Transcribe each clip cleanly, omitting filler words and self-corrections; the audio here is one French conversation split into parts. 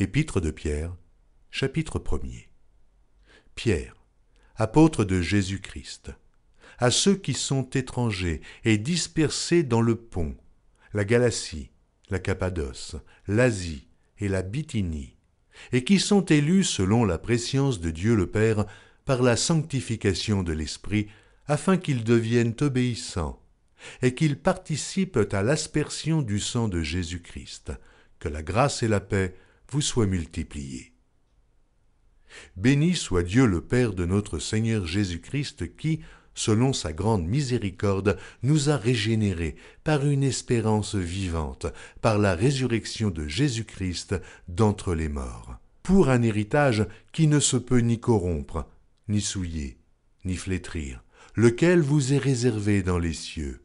Épître de Pierre, chapitre 1er. Pierre, apôtre de Jésus-Christ, à ceux qui sont étrangers et dispersés dans le Pont, la Galatie, la Cappadoce, l'Asie et la Bithynie, et qui sont élus selon la prescience de Dieu le Père par la sanctification de l'Esprit, afin qu'ils deviennent obéissants, et qu'ils participent à l'aspersion du sang de Jésus-Christ, que la grâce et la paix vous soient multipliées. Béni soit Dieu le Père de notre Seigneur Jésus-Christ qui, selon sa grande miséricorde, nous a régénérés par une espérance vivante, par la résurrection de Jésus-Christ d'entre les morts, pour un héritage qui ne se peut ni corrompre, ni souiller, ni flétrir, lequel vous est réservé dans les cieux.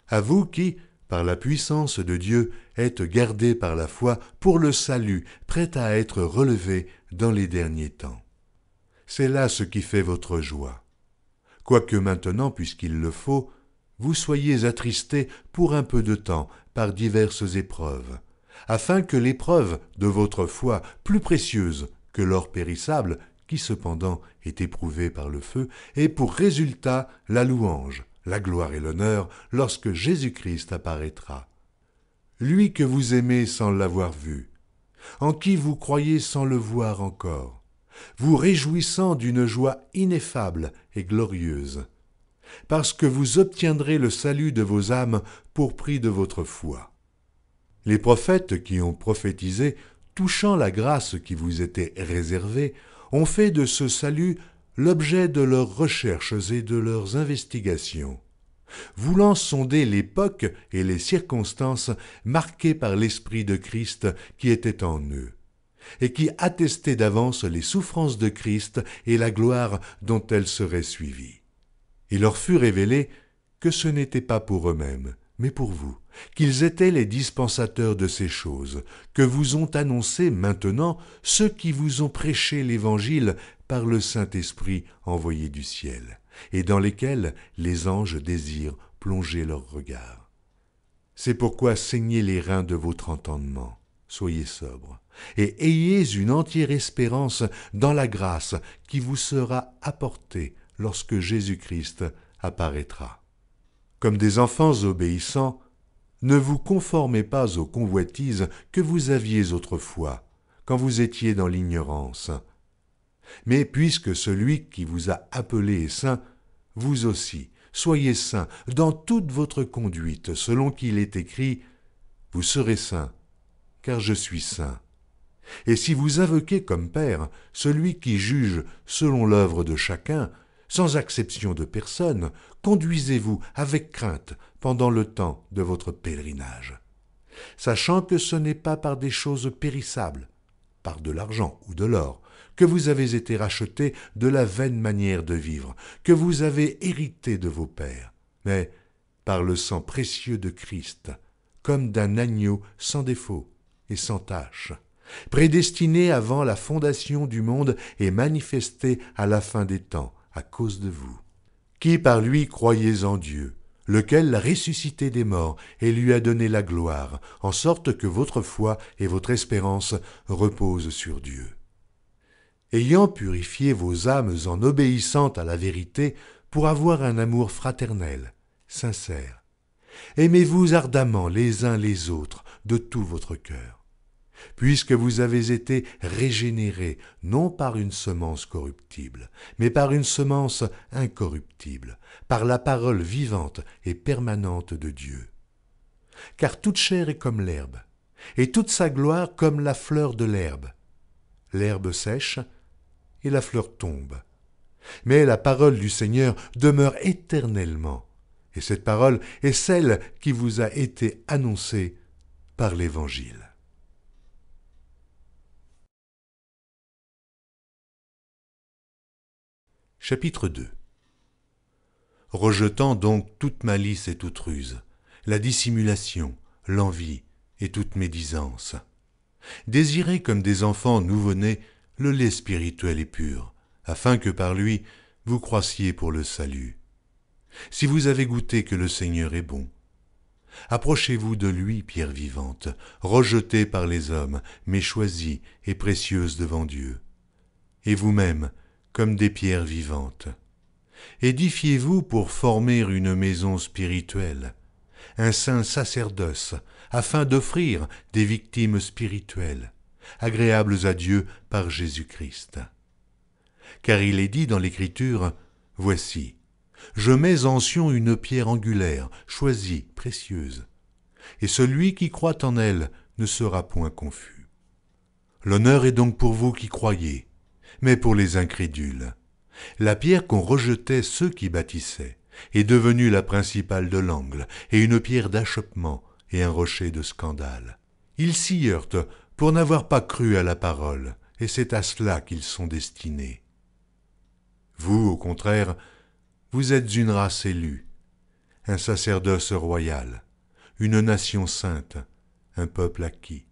À vous qui, par la puissance de Dieu, êtes gardés par la foi pour le salut, prêt à être relevé dans les derniers temps. C'est là ce qui fait votre joie. Quoique maintenant, puisqu'il le faut, vous soyez attristés pour un peu de temps par diverses épreuves, afin que l'épreuve de votre foi, plus précieuse que l'or périssable, qui cependant est éprouvé par le feu, ait pour résultat la louange, la gloire et l'honneur lorsque Jésus-Christ apparaîtra. Lui que vous aimez sans l'avoir vu, en qui vous croyez sans le voir encore, vous réjouissant d'une joie ineffable et glorieuse, parce que vous obtiendrez le salut de vos âmes pour prix de votre foi. Les prophètes qui ont prophétisé, touchant la grâce qui vous était réservée, ont fait de ce salut l'objet de leurs recherches et de leurs investigations, voulant sonder l'époque et les circonstances marquées par l'Esprit de Christ qui était en eux, et qui attestait d'avance les souffrances de Christ et la gloire dont elles seraient suivies. Il leur fut révélé que ce n'était pas pour eux-mêmes, mais pour vous, qu'ils étaient les dispensateurs de ces choses, que vous ont annoncé maintenant ceux qui vous ont prêché l'Évangile par le Saint-Esprit envoyé du ciel, et dans lesquels les anges désirent plonger leurs regards. C'est pourquoi saignez les reins de votre entendement, soyez sobres, et ayez une entière espérance dans la grâce qui vous sera apportée lorsque Jésus-Christ apparaîtra. Comme des enfants obéissants, ne vous conformez pas aux convoitises que vous aviez autrefois, quand vous étiez dans l'ignorance. Mais puisque celui qui vous a appelé est saint, vous aussi, soyez saints dans toute votre conduite, selon qu'il est écrit « Vous serez saints, car je suis saint ». Et si vous invoquez comme Père celui qui juge selon l'œuvre de chacun, sans acception de personne, conduisez-vous avec crainte pendant le temps de votre pèlerinage, sachant que ce n'est pas par des choses périssables, par de l'argent ou de l'or, que vous avez été rachetés de la vaine manière de vivre, que vous avez hérité de vos pères, mais par le sang précieux de Christ, comme d'un agneau sans défaut et sans tache, prédestiné avant la fondation du monde et manifesté à la fin des temps, à cause de vous, qui par lui croyez en Dieu, lequel l'a ressuscité des morts et lui a donné la gloire, en sorte que votre foi et votre espérance reposent sur Dieu. Ayant purifié vos âmes en obéissant à la vérité pour avoir un amour fraternel, sincère, aimez-vous ardemment les uns les autres de tout votre cœur, puisque vous avez été régénérés non par une semence corruptible, mais par une semence incorruptible, par la parole vivante et permanente de Dieu. Car toute chair est comme l'herbe, et toute sa gloire comme la fleur de l'herbe. L'herbe sèche, et la fleur tombe. Mais la parole du Seigneur demeure éternellement, et cette parole est celle qui vous a été annoncée par l'Évangile. Chapitre 2. Rejetant donc toute malice et toute ruse, la dissimulation, l'envie et toute médisance, désirez comme des enfants nouveau-nés le lait spirituel et pur, afin que par lui vous croissiez pour le salut. Si vous avez goûté que le Seigneur est bon, Approchez-vous de lui, pierre vivante, rejetée par les hommes, mais choisie et précieuse devant Dieu. Et vous-même, comme des pierres vivantes. Édifiez-vous pour former une maison spirituelle, un saint sacerdoce, afin d'offrir des victimes spirituelles, agréables à Dieu par Jésus-Christ. Car il est dit dans l'Écriture, « Voici, je mets en Sion une pierre angulaire, choisie, précieuse, et celui qui croit en elle ne sera point confus. » L'honneur est donc pour vous qui croyez, mais pour les incrédules. La pierre qu'ont rejetait ceux qui bâtissaient est devenue la principale de l'angle, et une pierre d'achoppement et un rocher de scandale. Ils s'y heurtent pour n'avoir pas cru à la parole, et c'est à cela qu'ils sont destinés. Vous, au contraire, vous êtes une race élue, un sacerdoce royal, une nation sainte, un peuple acquis,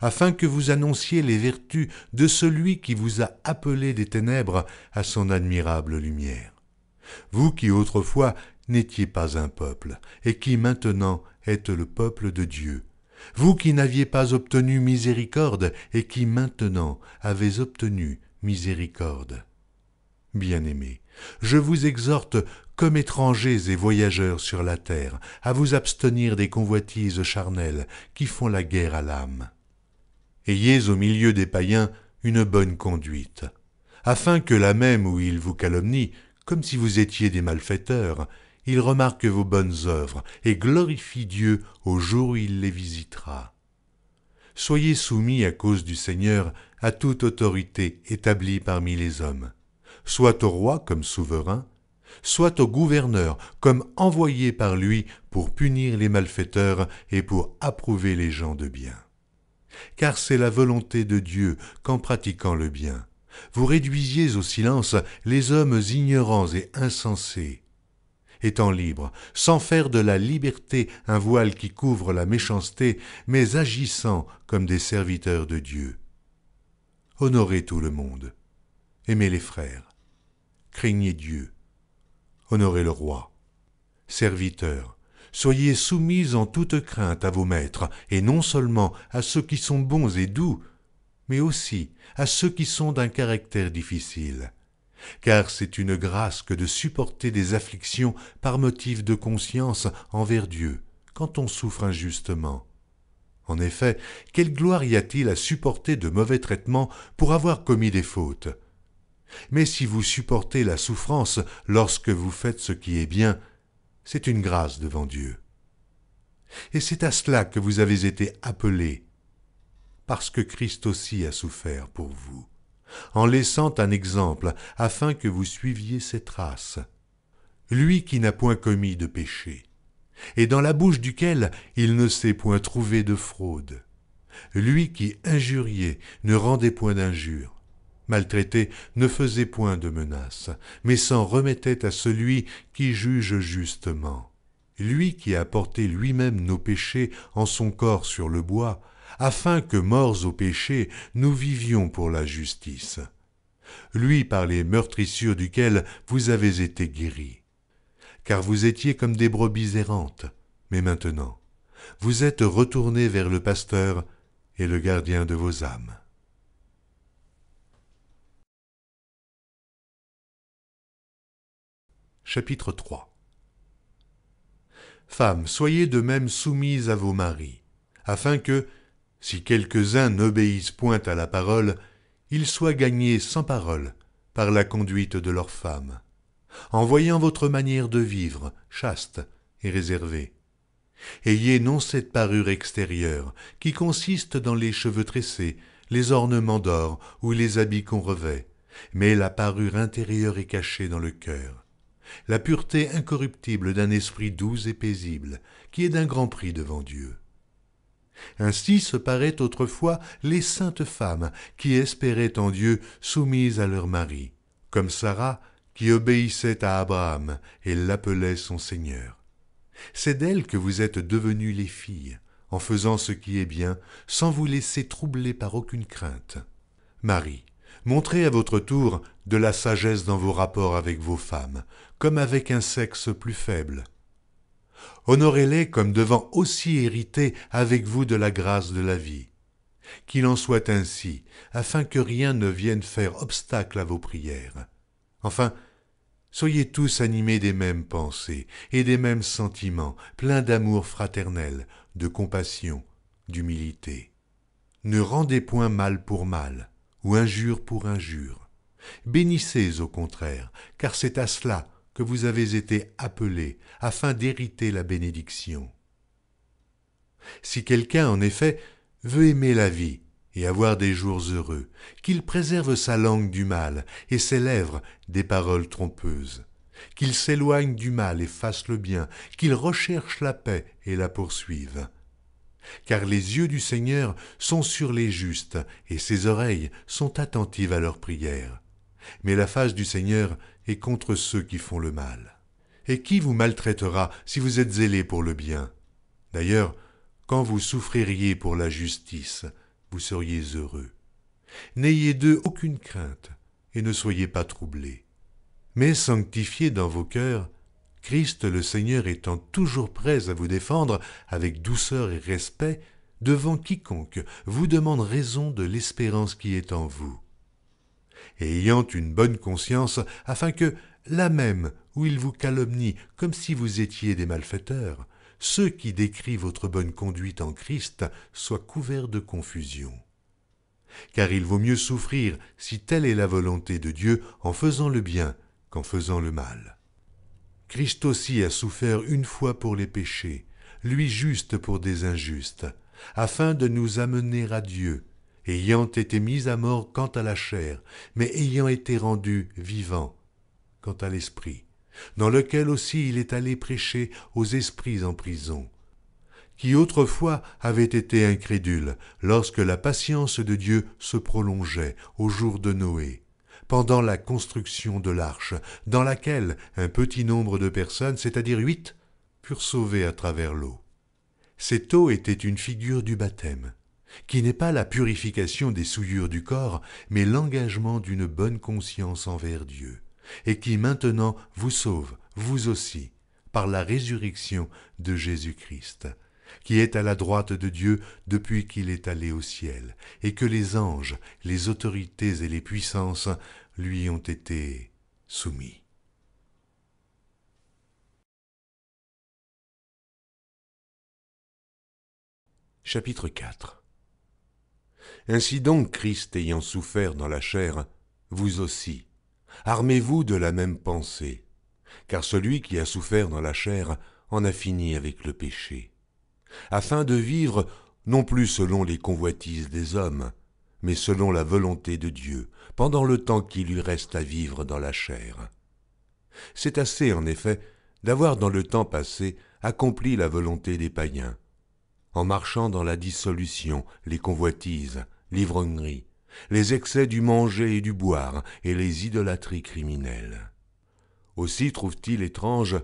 afin que vous annonciez les vertus de celui qui vous a appelé des ténèbres à son admirable lumière. Vous qui autrefois n'étiez pas un peuple, et qui maintenant êtes le peuple de Dieu, vous qui n'aviez pas obtenu miséricorde, et qui maintenant avez obtenu miséricorde. Bien-aimés, je vous exhorte, comme étrangers et voyageurs sur la terre, à vous abstenir des convoitises charnelles qui font la guerre à l'âme. Ayez au milieu des païens une bonne conduite, afin que là même où ils vous calomnient, comme si vous étiez des malfaiteurs, ils remarquent vos bonnes œuvres et glorifient Dieu au jour où il les visitera. Soyez soumis à cause du Seigneur à toute autorité établie parmi les hommes, soit au roi comme souverain, soit au gouverneur comme envoyé par lui pour punir les malfaiteurs et pour approuver les gens de bien. Car c'est la volonté de Dieu qu'en pratiquant le bien, vous réduisiez au silence les hommes ignorants et insensés, étant libres, sans faire de la liberté un voile qui couvre la méchanceté, mais agissant comme des serviteurs de Dieu. Honorez tout le monde, aimez les frères, craignez Dieu, honorez le roi. Serviteurs, soyez soumis en toute crainte à vos maîtres, et non seulement à ceux qui sont bons et doux, mais aussi à ceux qui sont d'un caractère difficile. Car c'est une grâce que de supporter des afflictions par motif de conscience envers Dieu, quand on souffre injustement. En effet, quelle gloire y a-t-il à supporter de mauvais traitements pour avoir commis des fautes? Mais si vous supportez la souffrance lorsque vous faites ce qui est bien, c'est une grâce devant Dieu. Et c'est à cela que vous avez été appelés, parce que Christ aussi a souffert pour vous, en laissant un exemple afin que vous suiviez ses traces. Lui qui n'a point commis de péché, et dans la bouche duquel il ne s'est point trouvé de fraude. Lui qui injuriait ne rendait point d'injure, maltraité ne faisait point de menaces, mais s'en remettait à celui qui juge justement. Lui qui a porté lui-même nos péchés en son corps sur le bois, afin que, morts au péché, nous vivions pour la justice. Lui par les meurtrissures duquel vous avez été guéris. Car vous étiez comme des brebis errantes, mais maintenant, vous êtes retournés vers le pasteur et le gardien de vos âmes. Chapitre 3. Femmes, soyez de même soumises à vos maris, afin que, si quelques-uns n'obéissent point à la parole, ils soient gagnés sans parole par la conduite de leurs femmes, en voyant votre manière de vivre chaste et réservée. Ayez non cette parure extérieure, qui consiste dans les cheveux tressés, les ornements d'or ou les habits qu'on revêt, mais la parure intérieure est cachée dans le cœur, la pureté incorruptible d'un esprit doux et paisible, qui est d'un grand prix devant Dieu. Ainsi se paraient autrefois les saintes femmes qui espéraient en Dieu soumises à leur mari, comme Sarah qui obéissait à Abraham et l'appelait son Seigneur. C'est d'elles que vous êtes devenues les filles, en faisant ce qui est bien, sans vous laisser troubler par aucune crainte. Marie, montrez à votre tour de la sagesse dans vos rapports avec vos femmes, comme avec un sexe plus faible. Honorez-les comme devant aussi hériter avec vous de la grâce de la vie. Qu'il en soit ainsi, afin que rien ne vienne faire obstacle à vos prières. Enfin, soyez tous animés des mêmes pensées et des mêmes sentiments, pleins d'amour fraternel, de compassion, d'humilité. Ne rendez point mal pour mal, ou injure pour injure. Bénissez au contraire, car c'est à cela que vous avez été appelés, afin d'hériter la bénédiction. Si quelqu'un, en effet, veut aimer la vie et avoir des jours heureux, qu'il préserve sa langue du mal et ses lèvres des paroles trompeuses, qu'il s'éloigne du mal et fasse le bien, qu'il recherche la paix et la poursuive. Car les yeux du Seigneur sont sur les justes et ses oreilles sont attentives à leurs prières. Mais la face du Seigneur est contre ceux qui font le mal. Et qui vous maltraitera si vous êtes zélés pour le bien? D'ailleurs, quand vous souffririez pour la justice, vous seriez heureux. N'ayez d'eux aucune crainte, et ne soyez pas troublés. Mais sanctifiez dans vos cœurs, Christ le Seigneur étant toujours prêt à vous défendre avec douceur et respect devant quiconque vous demande raison de l'espérance qui est en vous. Et ayant une bonne conscience, afin que, là même où il vous calomnie comme si vous étiez des malfaiteurs, ceux qui décrient votre bonne conduite en Christ soient couverts de confusion. Car il vaut mieux souffrir, si telle est la volonté de Dieu, en faisant le bien qu'en faisant le mal. Christ aussi a souffert une fois pour les péchés, lui juste pour des injustes, afin de nous amener à Dieu, ayant été mis à mort quant à la chair, mais ayant été rendu vivant quant à l'esprit, dans lequel aussi il est allé prêcher aux esprits en prison, qui autrefois avaient été incrédules lorsque la patience de Dieu se prolongeait au jour de Noé, pendant la construction de l'arche, dans laquelle un petit nombre de personnes, c'est-à-dire 8, furent sauvées à travers l'eau. Cette eau était une figure du baptême, qui n'est pas la purification des souillures du corps, mais l'engagement d'une bonne conscience envers Dieu, et qui maintenant vous sauve, vous aussi, par la résurrection de Jésus-Christ, qui est à la droite de Dieu depuis qu'il est allé au ciel, et que les anges, les autorités et les puissances lui ont été soumis. Chapitre 4. Ainsi donc, Christ ayant souffert dans la chair, vous aussi, armez-vous de la même pensée, car celui qui a souffert dans la chair en a fini avec le péché, afin de vivre non plus selon les convoitises des hommes, mais selon la volonté de Dieu, pendant le temps qui lui reste à vivre dans la chair. C'est assez, en effet, d'avoir dans le temps passé accompli la volonté des païens, en marchant dans la dissolution, les convoitises, l'ivrognerie, les excès du manger et du boire et les idolâtries criminelles. Aussi trouve-t-il étrange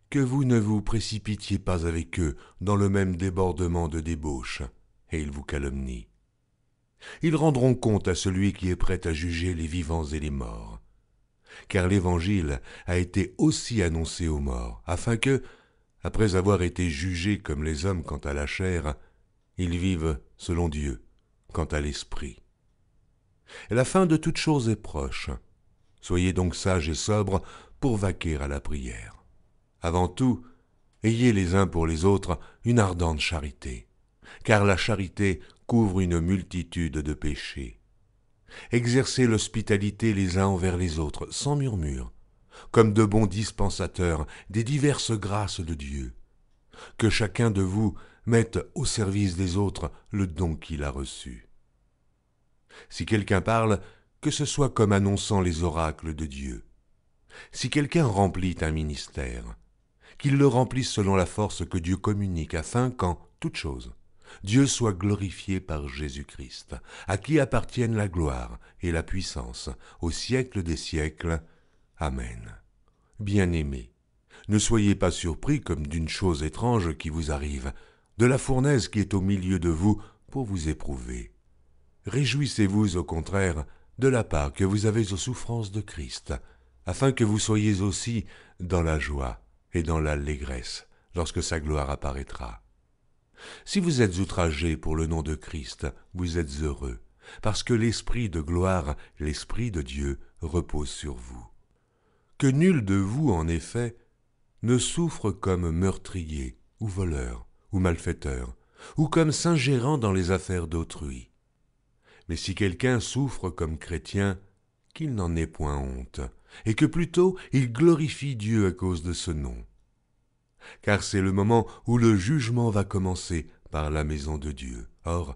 que vous ne vous précipitiez pas avec eux dans le même débordement de débauche, et ils vous calomnient. Ils rendront compte à celui qui est prêt à juger les vivants et les morts. Car l'Évangile a été aussi annoncé aux morts, afin que, après avoir été jugés comme les hommes quant à la chair, ils vivent selon Dieu quant à l'esprit. La fin de toute chose est proche. Soyez donc sages et sobres pour vaquer à la prière. Avant tout, ayez les uns pour les autres une ardente charité, car la charité couvre une multitude de péchés. Exercez l'hospitalité les uns envers les autres, sans murmure, comme de bons dispensateurs des diverses grâces de Dieu. Que chacun de vous mette au service des autres le don qu'il a reçu. Si quelqu'un parle, que ce soit comme annonçant les oracles de Dieu. Si quelqu'un remplit un ministère, qu'il le remplisse selon la force que Dieu communique, afin qu'en toute chose, Dieu soit glorifié par Jésus-Christ, à qui appartiennent la gloire et la puissance au siècle des siècles. Amen. Bien-aimés, ne soyez pas surpris comme d'une chose étrange qui vous arrive, de la fournaise qui est au milieu de vous pour vous éprouver. Réjouissez-vous au contraire de la part que vous avez aux souffrances de Christ, afin que vous soyez aussi dans la joie et dans l'allégresse lorsque sa gloire apparaîtra. Si vous êtes outragés pour le nom de Christ, vous êtes heureux, parce que l'Esprit de gloire, l'Esprit de Dieu, repose sur vous. Que nul de vous, en effet, ne souffre comme meurtrier, ou voleur, ou malfaiteur, ou comme s'ingérant dans les affaires d'autrui. Mais si quelqu'un souffre comme chrétien, qu'il n'en ait point honte, et que plutôt il glorifie Dieu à cause de ce nom. Car c'est le moment où le jugement va commencer par la maison de Dieu. Or,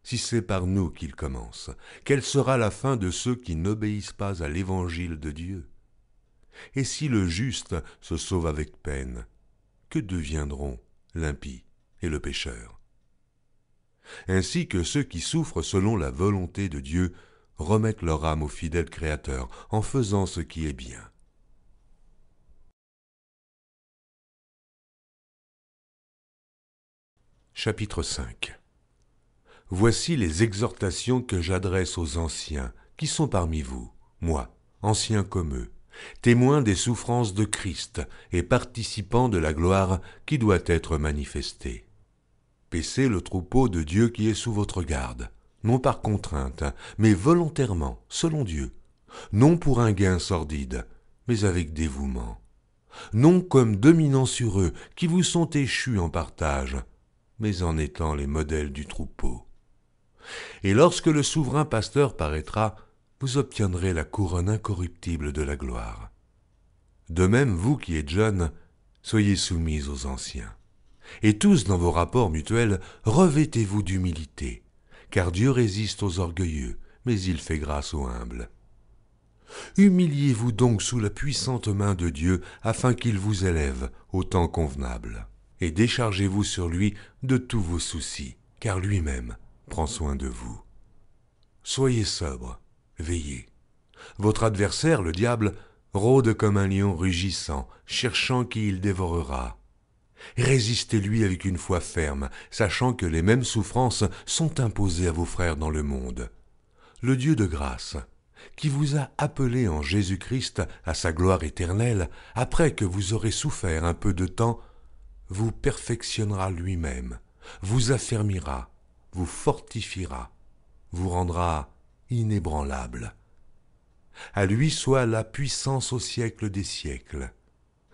si c'est par nous qu'il commence, quelle sera la fin de ceux qui n'obéissent pas à l'évangile de Dieu? Et si le juste se sauve avec peine, que deviendront l'impie et le pécheur? Ainsi que ceux qui souffrent selon la volonté de Dieu remettent leur âme au fidèle Créateur en faisant ce qui est bien. Chapitre 5. Voici les exhortations que j'adresse aux anciens qui sont parmi vous, moi, ancien comme eux, témoins des souffrances de Christ et participants de la gloire qui doit être manifestée. Paissez le troupeau de Dieu qui est sous votre garde, non par contrainte, mais volontairement, selon Dieu, non pour un gain sordide, mais avec dévouement, non comme dominant sur eux qui vous sont échus en partage, mais en étant les modèles du troupeau. Et lorsque le souverain pasteur paraîtra, vous obtiendrez la couronne incorruptible de la gloire. De même, vous qui êtes jeunes, soyez soumis aux anciens. Et tous, dans vos rapports mutuels, revêtez-vous d'humilité, car Dieu résiste aux orgueilleux, mais il fait grâce aux humbles. Humiliez-vous donc sous la puissante main de Dieu, afin qu'il vous élève au temps convenable. Et déchargez-vous sur lui de tous vos soucis, car lui-même prend soin de vous. Soyez sobres, veillez. Votre adversaire, le diable, rôde comme un lion rugissant, cherchant qui il dévorera. Résistez-lui avec une foi ferme, sachant que les mêmes souffrances sont imposées à vos frères dans le monde. Le Dieu de grâce, qui vous a appelé en Jésus-Christ à sa gloire éternelle, après que vous aurez souffert un peu de temps, vous perfectionnera lui-même, vous affermira, vous fortifiera, vous rendra inébranlable. À lui soit la puissance au siècle des siècles.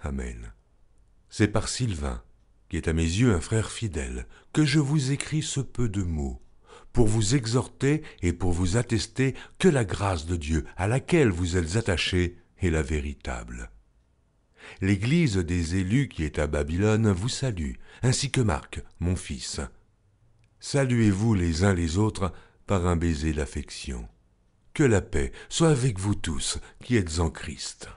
Amen. C'est par Sylvain, qui est à mes yeux un frère fidèle, que je vous écris ce peu de mots, pour vous exhorter et pour vous attester que la grâce de Dieu à laquelle vous êtes attachés est la véritable. L'Église des élus qui est à Babylone vous salue, ainsi que Marc, mon fils. Saluez-vous les uns les autres par un baiser d'affection. Que la paix soit avec vous tous qui êtes en Christ.